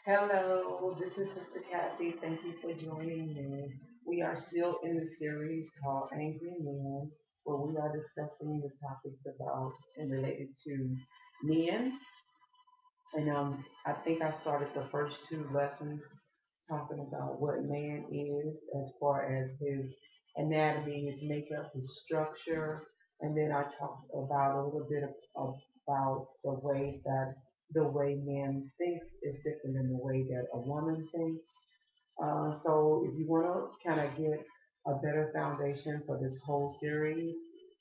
Hello, this is Sister Kathy. Thank you for joining me. We are still in the series called Angry Men, where we are discussing the topics about and related to men. And I think I started the first two lessons talking about what man is as far as his anatomy, his makeup, his structure. And then I talked about a little bit about the way man thinks is different than the way that a woman thinks. So if you want to kind of get a better foundation for this whole series,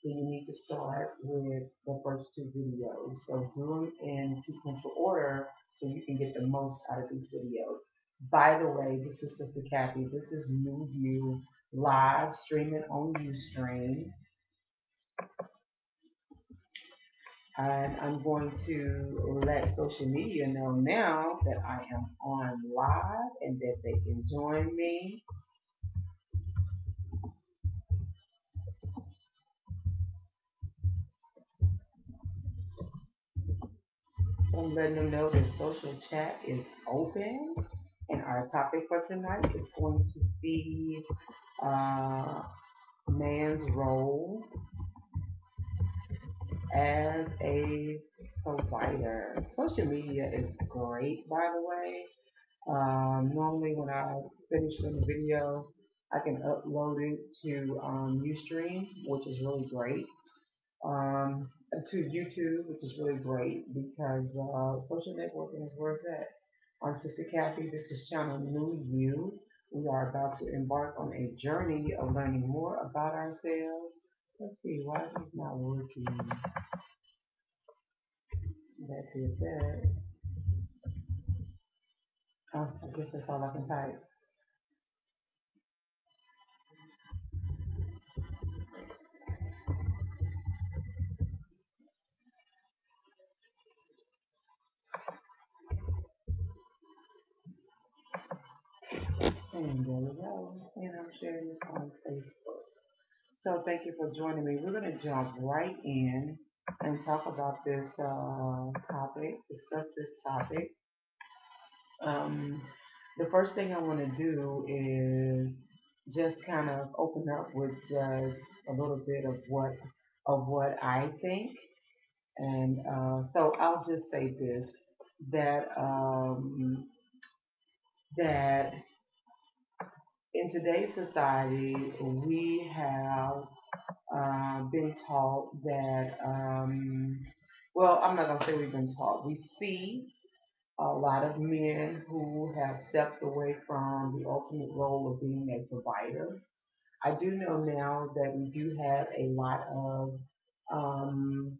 then you need to start with the first two videos. So do them in sequential order so you can get the most out of these videos. By the way, this is Sister Kathy. This is New View live streaming on Ustream. And I'm going to let social media know now that I am on live and that they can join me. So I'm letting them know that social chat is open. And our topic for tonight is going to be uh, man's role as a provider. Social media is great, by the way. Normally, when I finish the video, I can upload it to Ustream, which is really great. To YouTube, which is really great because social networking is where it's at. I'm Sister Kathy. This is channel New You. We are about to embark on a journey of learning more about ourselves. Let's see, why is this not working? That did that. Oh, I guess that's all I can type. And there we go. And I'm sharing this on Facebook. So thank you for joining me. We're going to jump right in and talk about this topic, discuss this topic. Um, the first thing I want to do is just kind of open up with just a little bit of what I think, and so I'll just say this that that in today's society we have been taught that well, I'm not gonna say we've been taught. We see a lot of men who have stepped away from the ultimate role of being a provider. I do know now that we do have a lot of um,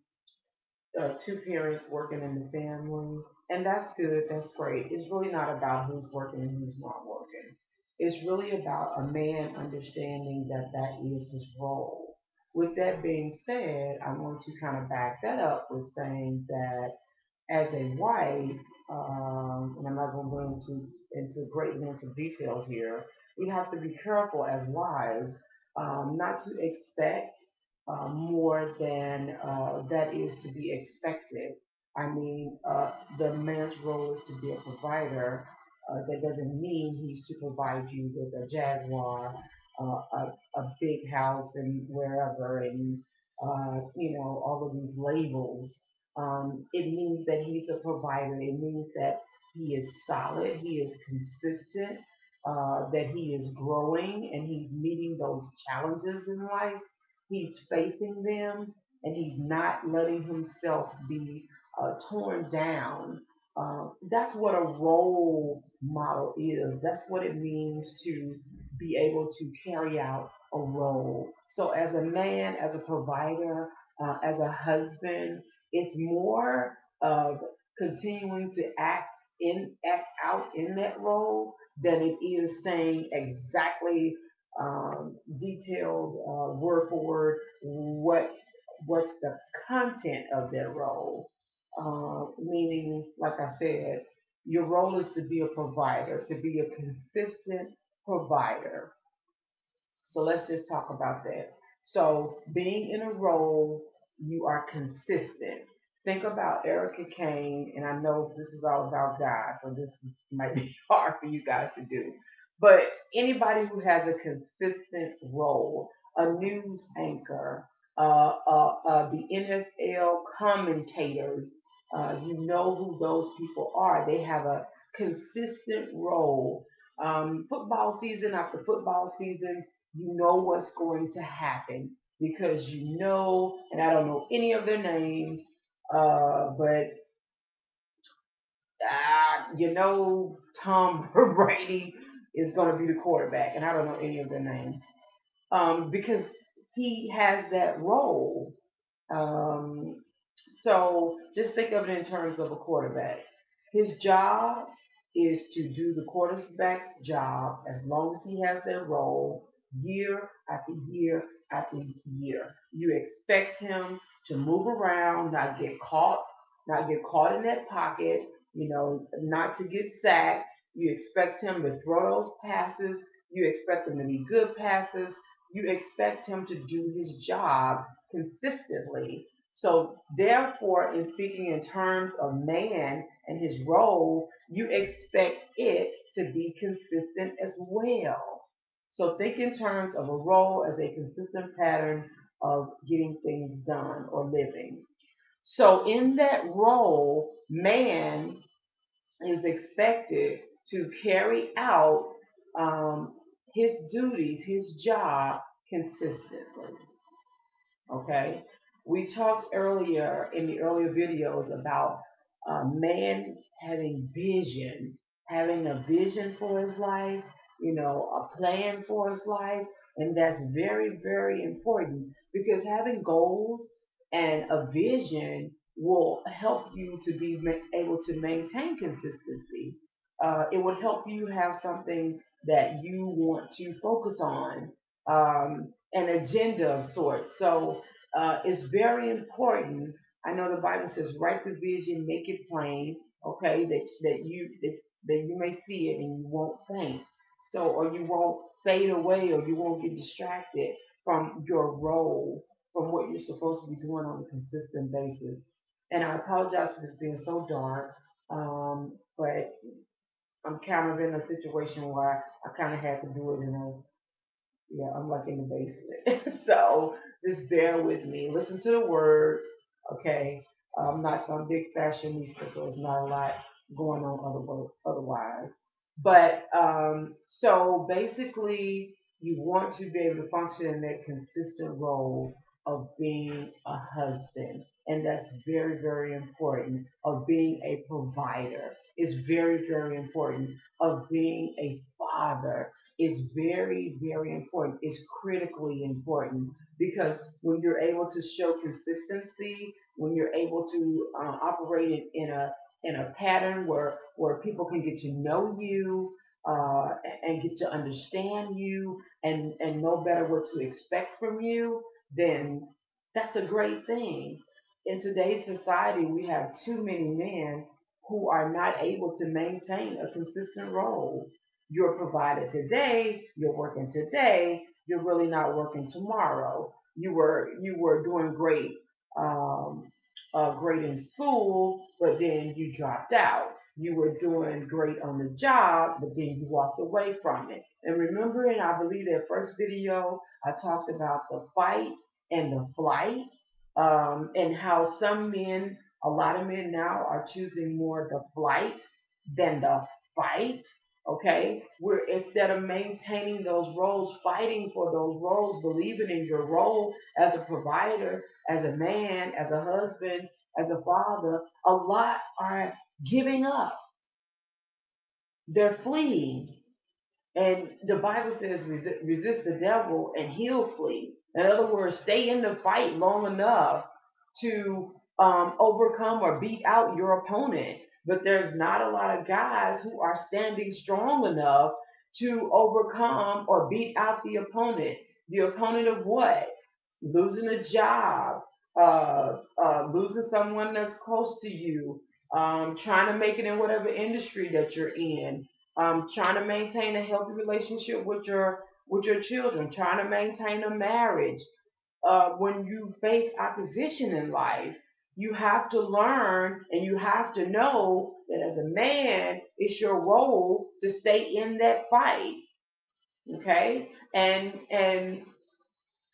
two parents working in the family, and that's good. That's great. It's really not about who's working and who's not working. It's really about a man understanding that that is his role. With that being said, I want to kind of back that up with saying that as a wife, and I'm not going to go into great length of details here, we have to be careful as wives not to expect more than that is to be expected. I mean, the man's role is to be a provider. That doesn't mean he's to provide you with a Jaguar, a big house, and wherever, and all of these labels. It means that he's a provider. It means that he is solid, he is consistent, that he is growing, and he's meeting those challenges in life. He's facing them, and he's not letting himself be torn down. That's what a role model is. That's what it means to be able to carry out a role. So, as a man, as a provider, as a husband, it's more of continuing to act out in that role than it is saying exactly detailed word for word what's the content of their role. Meaning, like I said, your role is to be a provider, to be a consistent provider. So let's just talk about that. So being in a role, you are consistent. Think about Erica Kane, and I know this is all about God, so this might be hard for you guys to do. But anybody who has a consistent role, a news anchor, the NFL commentators, you know who those people are. They have a consistent role. Football season after football season, you know what's going to happen because you know, and I don't know any of their names, but you know, Tom Brady is going to be the quarterback, and I don't know any of their names because he has that role. Um, so just think of it in terms of a quarterback. His job is to do the quarterback's job as long as he has that role year after year after year. You expect him to move around, not get caught in that pocket, not to get sacked. You expect him to throw those passes. You expect them to be good passes. You expect him to do his job consistently. So, therefore, in speaking in terms of man and his role, you expect it to be consistent as well. So, think in terms of a role as a consistent pattern of getting things done or living. So, in that role, man is expected to carry out um, his duties, his job consistently. Okay, we talked earlier in the earlier videos about man having a vision for his life, a plan for his life, and that's very, very important because having goals and a vision will help you to be able to maintain consistency. It would help you have something that you want to focus on. An agenda of sorts. So it's very important. I know the Bible says, write the vision, make it plain, okay, that you may see it and you won't faint. So, or you won't fade away, or you won't get distracted from your role, from what you're supposed to be doing on a consistent basis. And I apologize for this being so dark, but I'm kind of in a situation where I kind of had to do it in a yeah, I'm like in the basement. So just bear with me. Listen to the words, okay? I'm not some big fashionista, so it's not a lot going on otherwise. But so basically, you want to be able to function in that consistent role of being a husband. And that's very, very important. Of being a provider is very, very important. Of being a father is very, very important. It's critically important because when you're able to show consistency, when you're able to operate in a pattern where people can get to know you and get to understand you and know better what to expect from you, then that's a great thing. In today's society, we have too many men who are not able to maintain a consistent role. You're provided today, you're working today, you're really not working tomorrow. You were doing um, great in school, but then you dropped out. You were doing great on the job, but then you walked away from it. And remember, in I believe that first video, I talked about the fight and the flight, and how some men, a lot of men now are choosing more the flight than the fight. Okay, we're instead of maintaining those roles, fighting for those roles, believing in your role as a provider, as a man, as a husband, as a father, a lot are giving up. They're fleeing. And the Bible says, resist the devil and he'll flee. In other words, stay in the fight long enough to overcome or beat out your opponent. But there's not a lot of guys who are standing strong enough to overcome or beat out the opponent. The opponent of what? Losing a job, losing someone that's close to you, trying to make it in whatever industry that you're in, trying to maintain a healthy relationship with your children, trying to maintain a marriage. When you face opposition in life, You have to learn and you have to know that as a man, it's your role to stay in that fight. Okay? And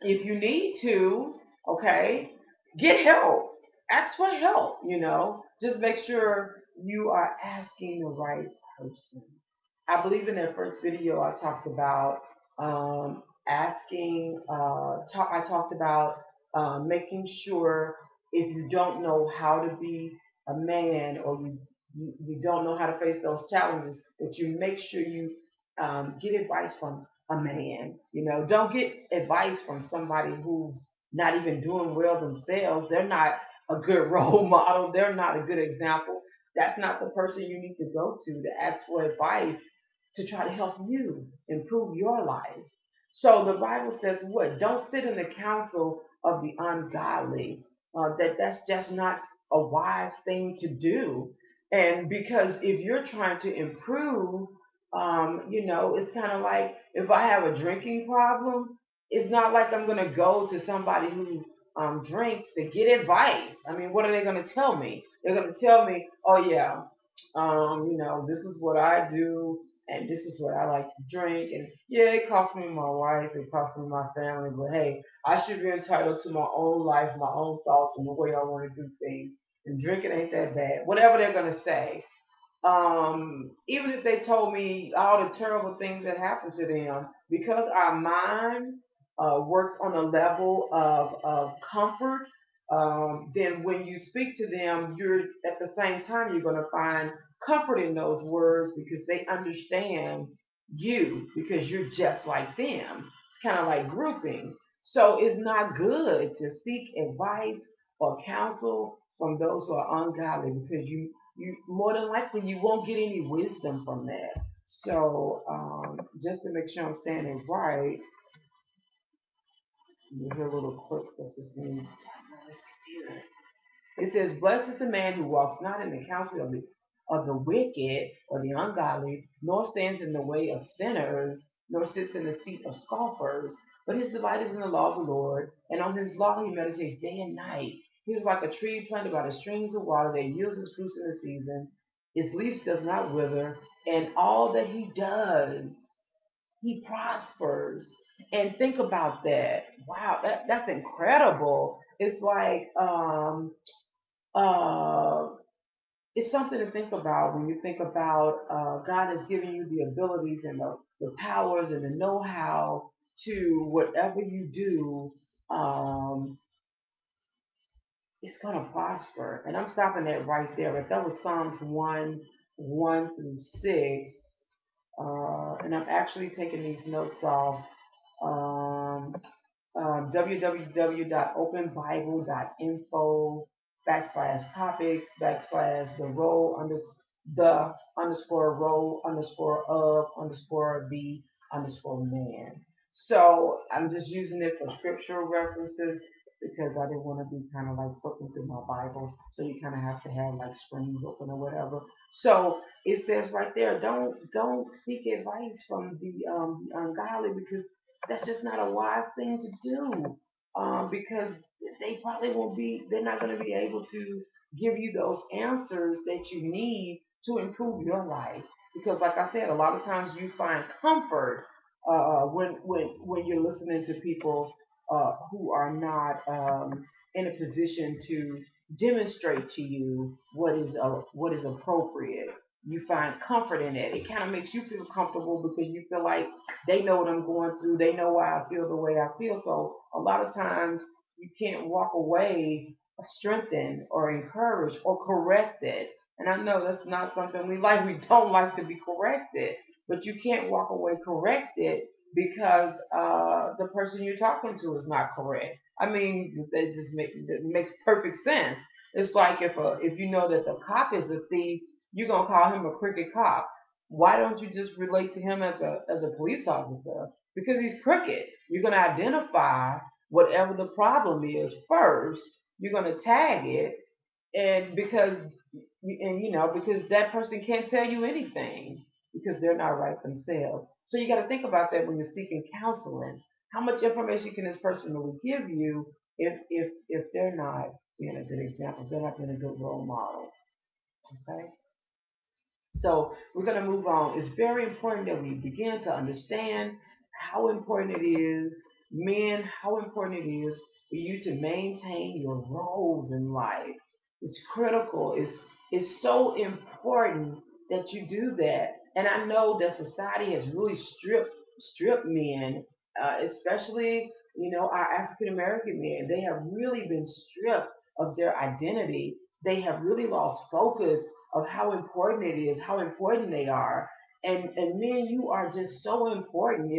if you need to, okay, get help. Ask for help. Just make sure you are asking the right person. I believe in that first video I talked about I talked about making sure if you don't know how to be a man or you don't know how to face those challenges, that you make sure you get advice from a man. Don't get advice from somebody who's not even doing well themselves. They're not a good role model. They're not a good example. That's not the person you need to go to ask for advice to try to help you improve your life. So the Bible says what? Don't sit in the counsel of the ungodly. That's just not a wise thing to do. And because if you're trying to improve, it's kind of like if I have a drinking problem, it's not like I'm going to go to somebody who drinks to get advice. I mean, what are they going to tell me? They're going to tell me, oh, yeah, this is what I do, and this is what I like to drink. And yeah, it cost me my wife, it cost me my family, but hey, I should be entitled to my own life, my own thoughts, and the way I want to do things. And drinking ain't that bad. Whatever they're going to say. Even if they told me all the terrible things that happened to them, because our mind works on a level of comfort, then when you speak to them, you're at the same time you're going to find comfort in those words because they understand you because you're just like them. It's kind of like grouping. So it's not good to seek advice or counsel from those who are ungodly because you more than likely you won't get any wisdom from that. So just to make sure I'm saying it right, you hear little clicks. That's just me tapping on this computer. It says, "Blessed is the man who walks not in the counsel of the wicked or the ungodly, nor stands in the way of sinners, nor sits in the seat of scoffers. But his delight is in the law of the Lord, and on his law he meditates day and night. He is like a tree planted by the streams of water that yields his fruits in the season. His leaf does not wither, and all that he does, he prospers." And think about that. Wow, that's incredible. It's like uh, it's something to think about when you think about God has given you the abilities and the powers and the know-how to whatever you do, um, it's going to prosper. And I'm stopping that right there. But that was Psalms 1 through 6. And I'm actually taking these notes off um, www.openbible.info/topics/ the underscore role underscore of the man. So I'm just using it for scriptural references because I didn't want to be kind of like flipping through my Bible. So you kind of have to have like screens open or whatever. So it says right there, don't seek advice from the ungodly because that's just not a wise thing to do because they probably won't be, they're not going to be able to give you those answers that you need to improve your life. Because, like I said, a lot of times you find comfort when you're listening to people who are not in a position to demonstrate to you what is appropriate. You find comfort in it. It kind of makes you feel comfortable because you feel like they know what I'm going through. They know why I feel the way I feel. So a lot of times you can't walk away strengthened or encouraged or corrected. And I know that's not something we like. We don't like to be corrected, but you can't walk away corrected because the person you're talking to is not correct. I mean, it makes perfect sense. It's like if you know that the cop is a thief, you're gonna call him a crooked cop. Why don't you just relate to him as a police officer? Because he's crooked. You're gonna identify whatever the problem is first. You're gonna tag it, and because that person can't tell you anything because they're not right themselves. So you got to think about that when you're seeking counseling. How much information can this person really give you if they're not being a good example, they're not being a good role model. Okay. So we're going to move on. It's very important that we begin to understand how important it is, men, how important it is for you to maintain your roles in life. It's critical. It's so important that you do that. And I know that society has really stripped men, especially our African American men. They have really been stripped of their identity. They have really lost focus of how important it is, how important they are. And men, you are just so important.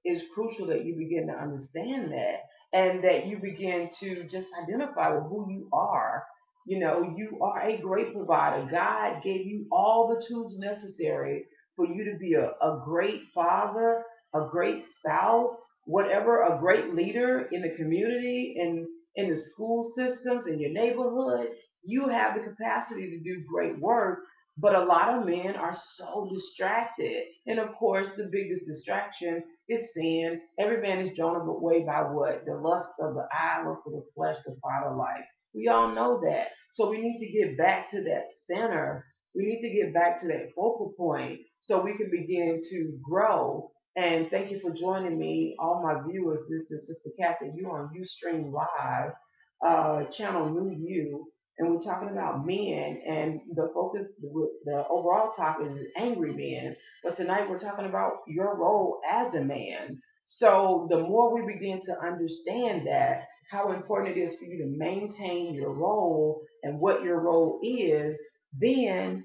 Is crucial that you begin to understand that and that you begin to just identify with who you are. You are a great provider. God gave you all the tools necessary for you to be a great father, a great spouse, whatever, a great leader in the community, in the school systems, in your neighborhood. You have the capacity to do great work, but a lot of men are so distracted. And of course, the biggest distraction is sin. Every man is drawn away by what? The lust of the eye, lust of the flesh, the pride of life. We all know that. So we need to get back to that center. We need to get back to that focal point so we can begin to grow. And thank you for joining me, all my viewers. This is Sister Kathy. You on Ustream Live, channel New You, and we're talking about men. And the focus, the overall topic is angry men. But tonight we're talking about your role as a man. So the more we begin to understand that, how important it is for you to maintain your role and what your role is, then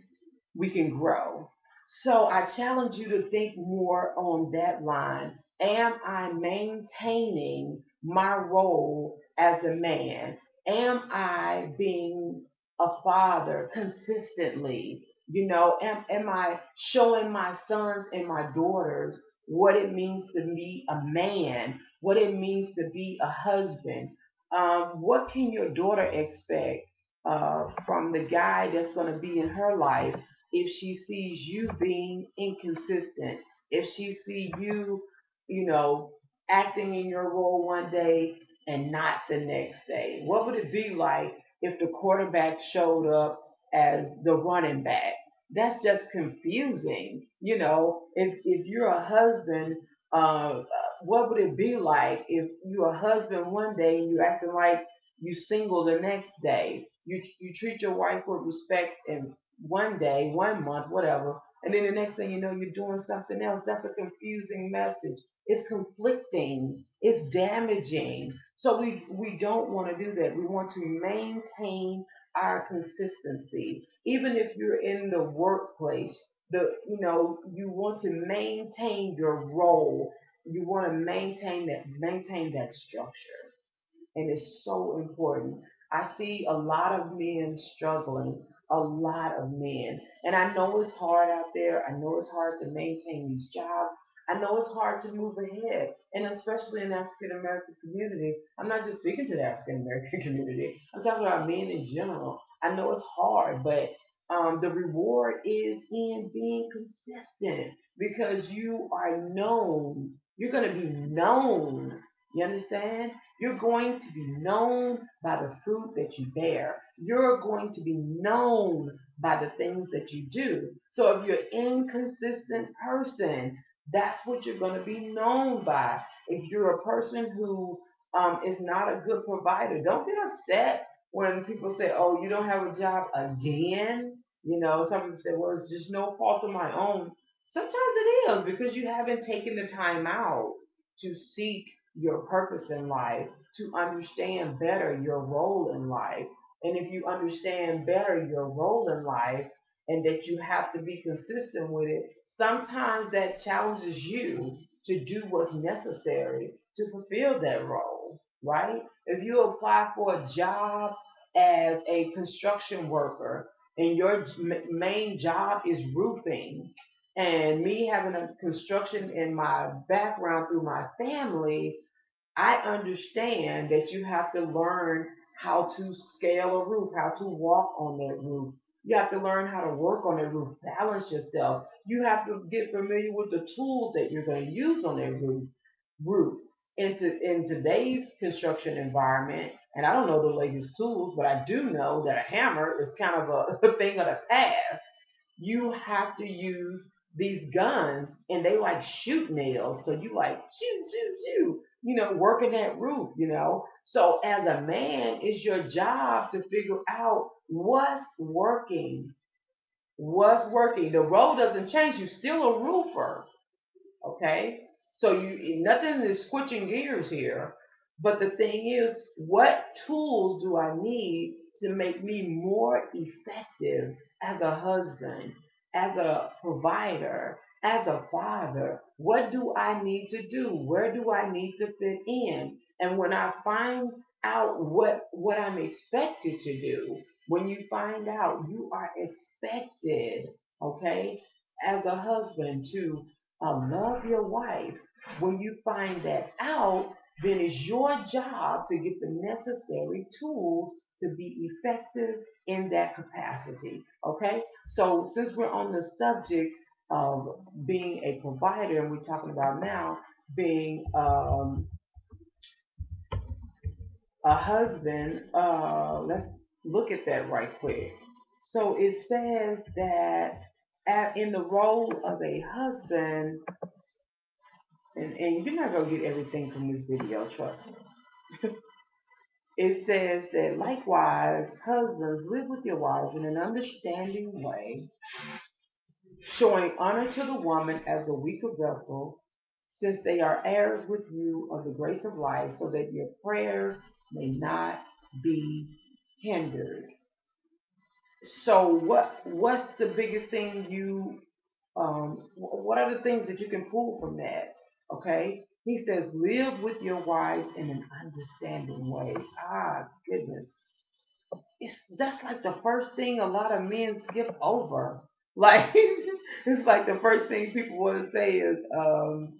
we can grow. So I challenge you to think more on that line. Am I maintaining my role as a man? Am I being a father consistently? Am I showing my sons and my daughters what it means to be a man, what it means to be a husband? What can your daughter expect from the guy that's going to be in her life if she sees you being inconsistent, if she see you, you know, acting in your role one day and not the next day? What would it be like if the quarterback showed up as the running back? That's just confusing. If you're a husband, what would it be like if you're a husband one day and you're acting like you single the next day? You treat your wife with respect and one day, one month, whatever, and then the next thing you know, you're doing something else. That's a confusing message. It's conflicting. It's damaging. So we don't want to do that. We want to maintain our consistency, even if you're in the workplace. You want to maintain your role. You want to maintain that structure, and it's so important. I see a lot of men struggling, a lot of men. And I know it's hard out there. I know it's hard to maintain these jobs. I know it's hard to move ahead, and especially in the African American community. I'm not just speaking to the African American community, I'm talking about men in general. I know it's hard, but the reward is in being consistent because you are known. You're going to be known. You understand? You're going to be known by the fruit that you bear. You're going to be known by the things that you do. So if you're an inconsistent person, that's what you're going to be known by. If you're a person who is not a good provider, don't get upset when people say, "Oh, you don't have a job again." Some people say, "Well, it's just no fault of my own." Sometimes it is because you haven't taken the time out to seek your purpose in life, to understand better your role in life. And if you understand better your role in life and that you have to be consistent with it, sometimes that challenges you to do what's necessary to fulfill that role, right? If you apply for a job as a construction worker and your main job is roofing, and me having a construction in my background through my family, I understand that you have to learn how to scale a roof, how to walk on that roof. You have to learn how to work on that roof, balance yourself. You have to get familiar with the tools that you're going to use on that roof. In today's construction environment, and I don't know the latest tools, but I do know that a hammer is kind of a thing of the past. You have to use these guns, and they like shoot nails. So you like shoot, shoot, shoot. Working that roof. So as a man, it's your job to figure out what's working. What's working? The role doesn't change. You're still a roofer. Okay, so nothing is switching gears here, but the thing is, what tools do I need to make me more effective as a husband, as a provider, as a father? What do I need to do? Where do I need to fit in? And when I find out what I'm expected to do, when you find out you are expected, okay, as a husband to love your wife. When you find that out, then it's your job to get the necessary tools to be effective in that capacity. Okay? So, since we're on the subject of being a provider, and we're talking about now being a husband, let's look at that right quick. So, it says that in the role of a husband, and you're not gonna get everything from this video, trust me. It says that likewise, husbands, live with your wives in an understanding way, showing honor to the woman as the weaker vessel, since they are heirs with you of the grace of life, so that your prayers may not be hindered. So what's the biggest thing what are the things that you can pull from that? Okay. He says, live with your wives in an understanding way. Ah, goodness. That's like the first thing a lot of men skip over. Like, it's like the first thing people want to say is, um,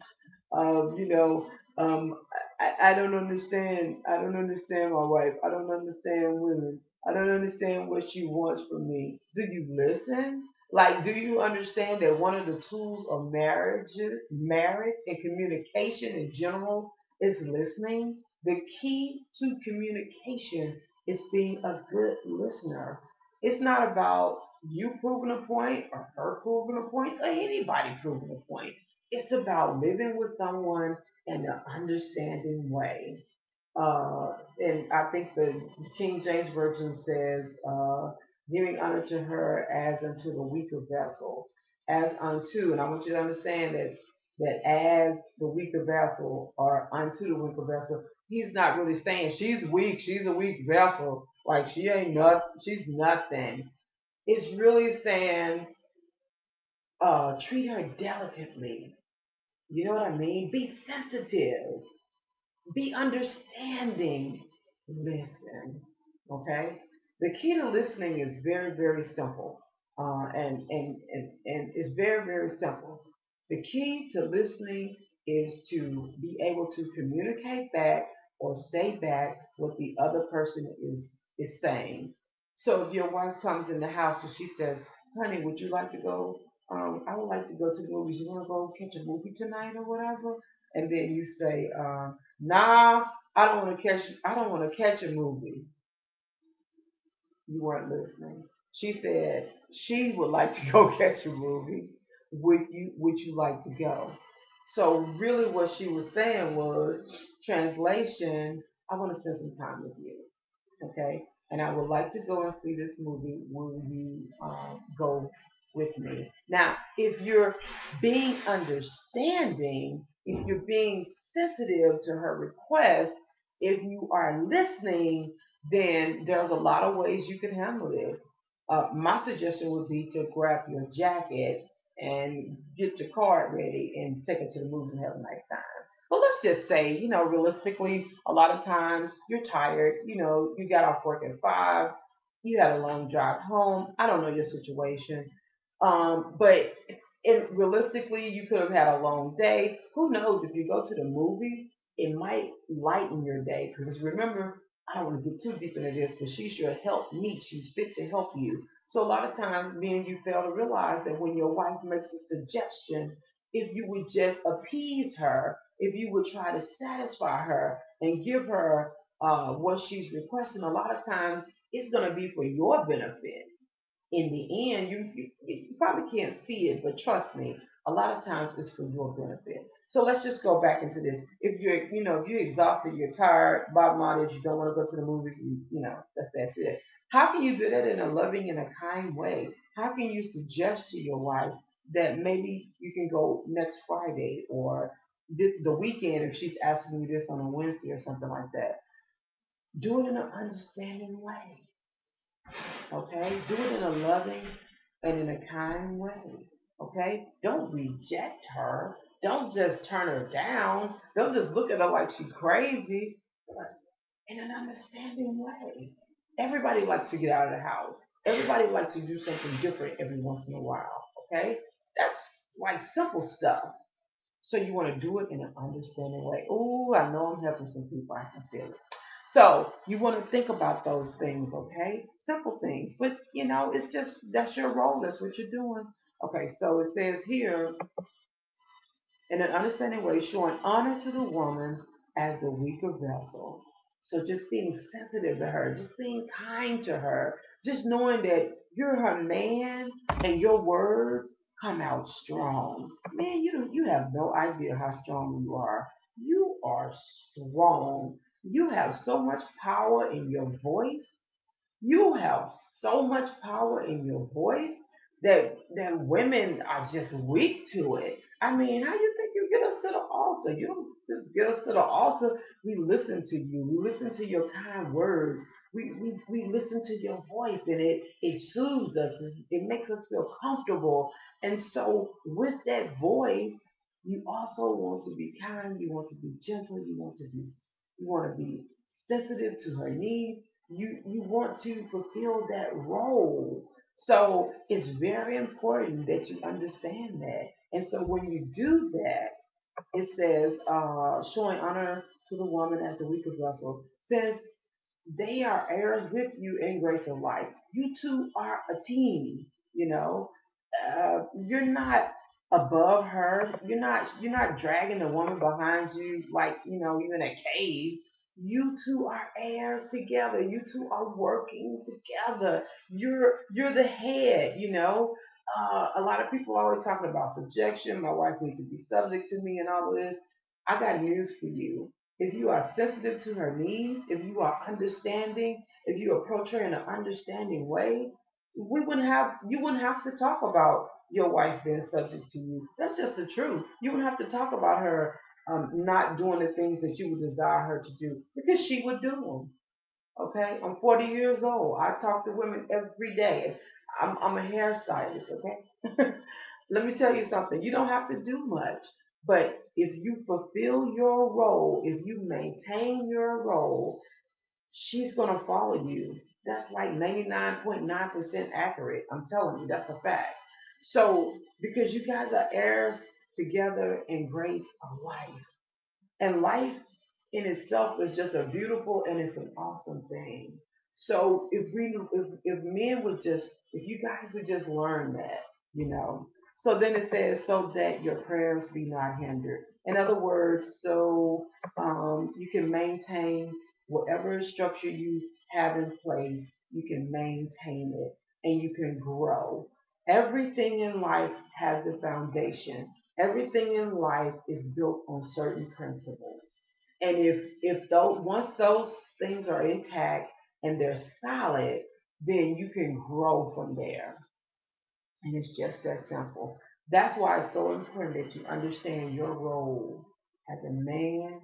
you know, um, I don't understand. I don't understand my wife. I don't understand women. I don't understand what she wants from me. Do you listen? Like, do you understand that one of the tools of marriage and communication in general is listening? The key to communication is being a good listener. It's not about you proving a point or her proving a point or anybody proving a point. It's about living with someone in an understanding way. And I think the King James Version says, giving honor to her as unto the weaker vessel, as unto, and I want you to understand that as the weaker vessel or unto the weaker vessel, he's not really saying she's weak, she's a weak vessel, like she ain't not, she's nothing. It's really saying, treat her delicately. You know what I mean? Be sensitive. Be understanding. Listen. Okay? The key to listening is very, very simple. And it's very, very simple. The key to listening is to be able to communicate back or say back what the other person is saying. So if your wife comes in the house and she says, honey, would you like to go? I would like to go to the movies. You want to go catch a movie tonight or whatever? And then you say, nah, I don't want to catch a movie. You weren't listening. She said she would like to go catch a movie. Would you like to go? So really what she was saying was, translation, I want to spend some time with you. Okay? And I would like to go and see this movie. Will you go with me? Now, if you're being understanding, if you're being sensitive to her request, if you are listening, then there's a lot of ways you can handle this. My suggestion would be to grab your jacket and get your card ready and take it to the movies and have a nice time. But let's just say, realistically, a lot of times you're tired. You got off work at 5, you had a long drive home. I don't know your situation. But realistically, you could have had a long day. Who knows? If you go to the movies, it might lighten your day. Because remember, I don't want to get too deep into this, but she's your help meet. She's fit to help you. So a lot of times, me and you fail to realize that when your wife makes a suggestion, if you would just appease her, if you would try to satisfy her and give her what she's requesting, a lot of times it's going to be for your benefit. In the end, you probably can't see it, but trust me, a lot of times it's for your benefit. So let's just go back into this. If you're, if you're exhausted, you're tired, bottom line is you don't want to go to the movies, that's it. How can you do that in a loving and a kind way? How can you suggest to your wife that maybe you can go next Friday or the weekend if she's asking you this on a Wednesday or something like that? Do it in an understanding way. Okay? Do it in a loving and in a kind way. Okay? Don't reject her. Don't just turn her down. Don't just look at her like she's crazy. But in an understanding way. Everybody likes to get out of the house. Everybody likes to do something different every once in a while. Okay? That's like simple stuff. So you want to do it in an understanding way. Oh, I know I'm helping some people. I can feel it. So you want to think about those things, okay? Simple things. But it's just that's your role. That's what you're doing. Okay, so it says here in an understanding way, showing honor to the woman as the weaker vessel. So just being sensitive to her, just being kind to her, just knowing that you're her man and your words come out strong. Man, you have no idea how strong you are. You are strong. You have so much power in your voice. You have so much power in your voice that women are just weak to it. I mean, how you think you get us to the altar? You don't just get us to the altar. We listen to you. We listen to your kind words. We listen to your voice, and it soothes us. It makes us feel comfortable. And so with that voice, you also want to be kind. You want to be gentle. You want to be sensitive to her needs. You want to fulfill that role. So it's very important that you understand that. And so when you do that, it says showing honor to the woman as the weaker vessel, says they are heirs with you in grace of life. You two are a team. You're not above her. You're not dragging the woman behind you like you're in a cave. You two are heirs together. You two are working together. You're the head. A lot of people are always talking about subjection. My wife needs to be subject to me and all of this. I got news for you. If you are sensitive to her needs, if you are understanding, if you approach her in an understanding way, you wouldn't have to talk about your wife being subject to you. That's just the truth. You wouldn't have to talk about her not doing the things that you would desire her to do because she would do them. Okay, I'm 40 years old. I talk to women every day. I'm a hairstylist. Okay, let me tell you something. You don't have to do much, but if you fulfill your role, if you maintain your role, she's going to follow you. That's like 99.9% accurate. I'm telling you, that's a fact. So, because you guys are heirs together in grace of life. And life in itself is just a beautiful and it's an awesome thing. So if men would just if you guys would just learn that, you know. So then it says so that your prayers be not hindered. In other words, so you can maintain whatever structure you have in place, you can maintain it and you can grow. Everything in life has a foundation. Everything in life is built on certain principles. And if those once those things are intact and they're solid, then you can grow from there. And it's just that simple. That's why it's so important that you understand your role as a man,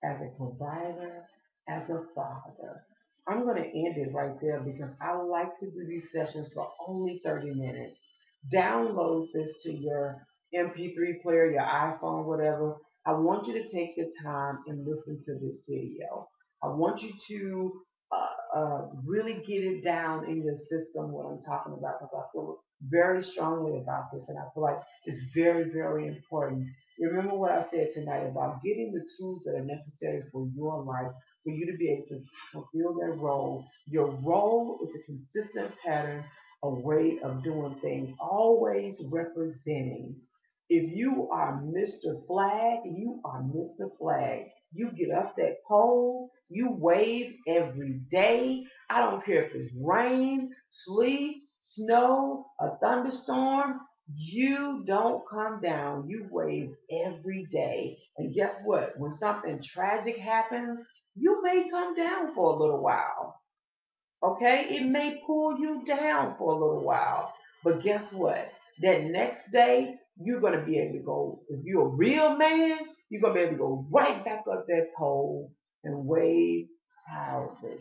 as a provider, as a father. I'm going to end it right there because I like to do these sessions for only 30 minutes. Download this to your MP3 player, your iPhone, whatever. I want you to take your time and listen to this video. I want you to really get it down in your system what I'm talking about because I feel very strongly about this and I feel like it's very, very important. Remember what I said tonight about getting the tools that are necessary for your life, for you to be able to fulfill that role. Your role is a consistent pattern, a way of doing things, always representing. If you are Mr. Flag, you are Mr. Flag. You get up that pole, you wave every day. I don't care if it's rain, sleet, snow, a thunderstorm. You don't come down. You wave every day. And guess what? When something tragic happens, you may come down for a little while. Okay? It may pull you down for a little while. But guess what? That next day, you're going to be able to go, if you're a real man, you're going to be able to go right back up that pole and wave proudly.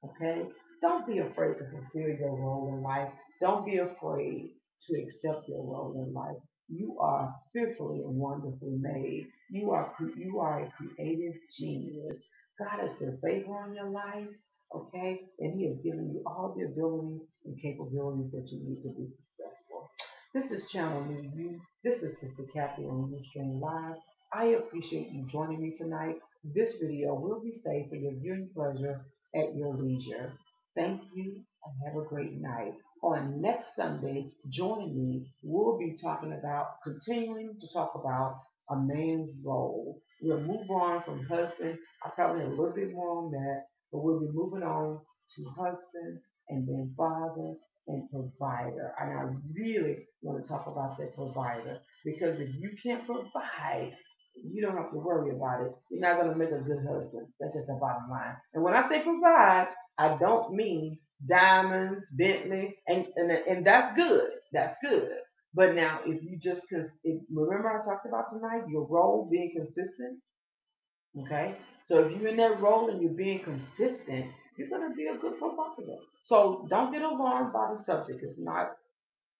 Okay? Don't be afraid to fulfill your role in life. Don't be afraid to accept your role in life. You are fearfully and wonderfully made. You are a creative genius. God has put favor on your life, okay? And He has given you all the ability and capabilities that you need to be successful. This is Channel New You. This is Sister Kathy on Ustream Live. I appreciate you joining me tonight. This video will be saved for your viewing pleasure at your leisure. Thank you and have a great night. On next Sunday, join me. We'll be continuing to talk about a man's role. We'll move on from husband. I probably have a little bit more on that, but we'll be moving on to husband and then father and provider. And I really want to talk about that provider because if you can't provide, you don't have to worry about it. You're not going to make a good husband. That's just the bottom line. And when I say provide, I don't mean diamonds, Bentley, and that's good. That's good. But now, if you just remember I talked about tonight your role being consistent. Okay, so if you're in that role and you're being consistent, you're gonna be a good provider. So don't get alarmed by the subject. It's not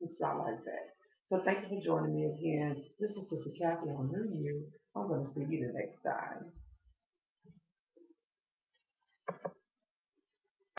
like that. So thank you for joining me again. This is Sister Kathy on New You. I'm gonna see you the next time.